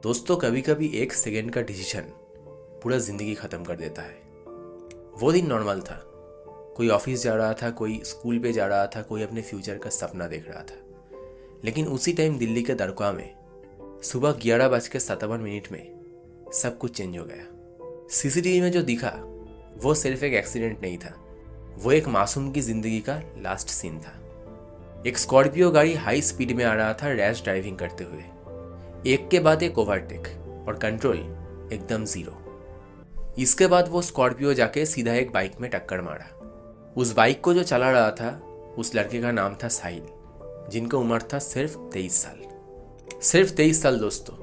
दोस्तों कभी कभी एक सेकंड का डिसीजन पूरा ज़िंदगी ख़त्म कर देता है। वो दिन नॉर्मल था। कोई ऑफिस जा रहा था, कोई स्कूल पे जा रहा था, कोई अपने फ्यूचर का सपना देख रहा था। लेकिन उसी टाइम दिल्ली के दरगाह में सुबह 11:57 में सब कुछ चेंज हो गया। सीसीटीवी में जो दिखा वो सिर्फ एक एक्सीडेंट नहीं था, वो एक मासूम की ज़िंदगी का लास्ट सीन था। एक स्कॉर्पियो गाड़ी हाई स्पीड में आ रहा था रैश ड्राइविंग करते हुए। एक के बाद एक ओवरटेक और कंट्रोल एकदम जीरो। इसके बाद वो स्कॉर्पियो जाके सीधा एक बाइक में टक्कर मारा। उस बाइक को जो चला रहा था उस लड़के का नाम था साहिल, जिनका उम्र था सिर्फ 23 साल। सिर्फ 23 साल दोस्तों,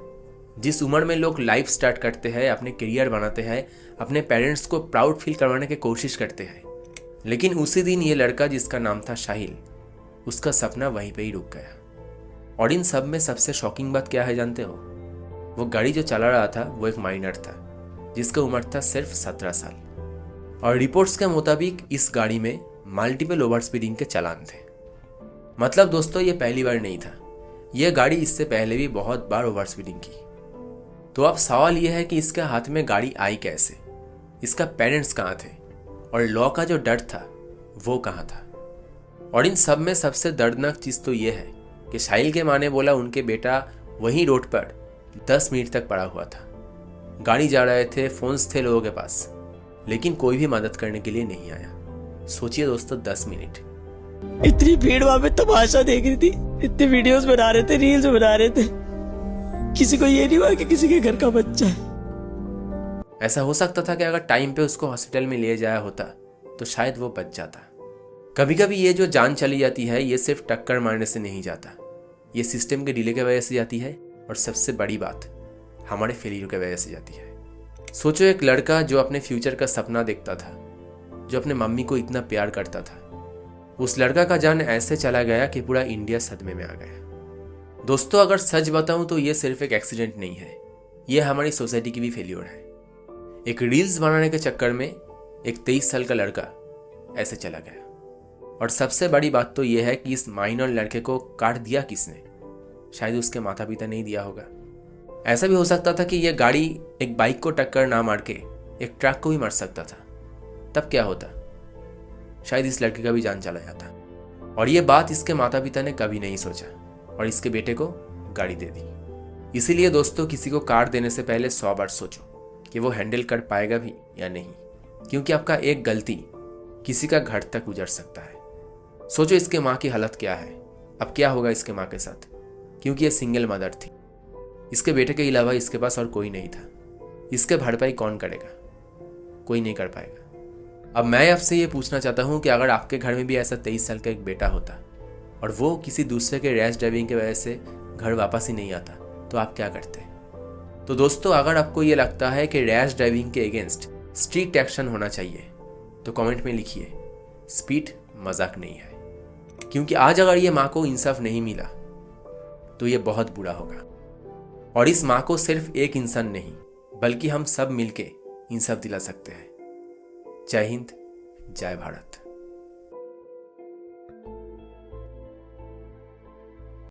जिस उम्र में लोग लाइफ स्टार्ट करते हैं, अपने करियर बनाते हैं, अपने पेरेंट्स को प्राउड फील करवाने की कोशिश करते हैं। लेकिन उसी दिन ये लड़का जिसका नाम था साहिल, उसका सपना वहीं पे ही रुक गया। और इन सब में सबसे शॉकिंग बात क्या है जानते हो? वो गाड़ी जो चला रहा था वो एक माइनर था, जिसका उम्र था सिर्फ 17 साल। और रिपोर्ट्स के मुताबिक इस गाड़ी में मल्टीपल ओवर स्पीडिंग के चालान थे। मतलब दोस्तों ये पहली बार नहीं था, यह गाड़ी इससे पहले भी बहुत बार ओवर स्पीडिंग की। तो अब सवाल यह है कि इसके हाथ में गाड़ी आई कैसे, इसका पेरेंट्स कहाँ थे, और लॉ का जो डर था वो कहाँ था। और इन सब में सबसे दर्दनाक चीज़ तो यह है कि साहिल के माँ ने बोला उनके बेटा वहीं रोड पर 10 मिनट तक पड़ा हुआ था। गाड़ी जा रहे थे, फोन्स थे लोगों के पास, लेकिन कोई भी मदद करने के लिए नहीं आया। सोचिए दोस्तों, 10 मिनट। इतनी भीड़ वहां पे तमाशा देख रही थी, इतने वीडियोस बना रहे थे, रील्स बना रहे थे। किसी को ये नहीं हुआ कि किसी के घर का बच्चा है। ऐसा हो सकता था कि अगर टाइम पे उसको हॉस्पिटल में ले जाया होता तो शायद वो बच जाता। कभी कभी ये जो जान चली जाती है ये सिर्फ टक्कर मारने से नहीं जाता, ये सिस्टम के डिले की वजह से जाती है, और सबसे बड़ी बात हमारे फेलियर की वजह से जाती है। सोचो एक लड़का जो अपने फ्यूचर का सपना देखता था, जो अपने मम्मी को इतना प्यार करता था, उस लड़का का जान ऐसे चला गया कि पूरा इंडिया सदमे में आ गया। दोस्तों अगर सच बताऊं तो ये सिर्फ एक एक्सीडेंट नहीं है, ये हमारी सोसाइटी की भी फेलियर है। एक रील्स बनाने के चक्कर में एक 23 साल का लड़का ऐसे चला गया। और सबसे बड़ी बात तो यह है कि इस माइनर लड़के को काट दिया किसने? शायद उसके माता पिता नहीं दिया होगा। ऐसा भी हो सकता था कि यह गाड़ी एक बाइक को टक्कर ना मार के एक ट्रक को भी मार सकता था। तब क्या होता? शायद इस लड़के का भी जान चला जाता। और ये बात इसके माता पिता ने कभी नहीं सोचा और इसके बेटे को गाड़ी दे दी। इसीलिए दोस्तों किसी को कार देने से पहले 100 बार सोचो कि वो हैंडल कर पाएगा भी या नहीं, क्योंकि आपका एक गलती किसी का घर तक उजड़ सकता है। सोचो इसके माँ की हालत क्या है, अब क्या होगा इसके माँ के साथ, क्योंकि ये सिंगल मदर थी। इसके बेटे के अलावा इसके पास और कोई नहीं था। इसके भरपाई कौन करेगा? कोई नहीं कर पाएगा। अब मैं आपसे ये पूछना चाहता हूँ कि अगर आपके घर में भी ऐसा 23 साल का एक बेटा होता और वो किसी दूसरे के रैश ड्राइविंग की वजह से घर वापस ही नहीं आता, तो आप क्या करते? तो दोस्तों अगर आपको ये लगता है कि रैश ड्राइविंग के अगेंस्ट स्ट्रिक्ट एक्शन होना चाहिए तो कमेंट में लिखिए, स्पीड मजाक नहीं है। क्योंकि आज अगर ये माँ को इंसाफ नहीं मिला तो ये बहुत बुरा होगा। और इस माँ को सिर्फ एक इंसान नहीं बल्कि हम सब मिलके इंसाफ दिला सकते हैं। जय हिंद, जय भारत।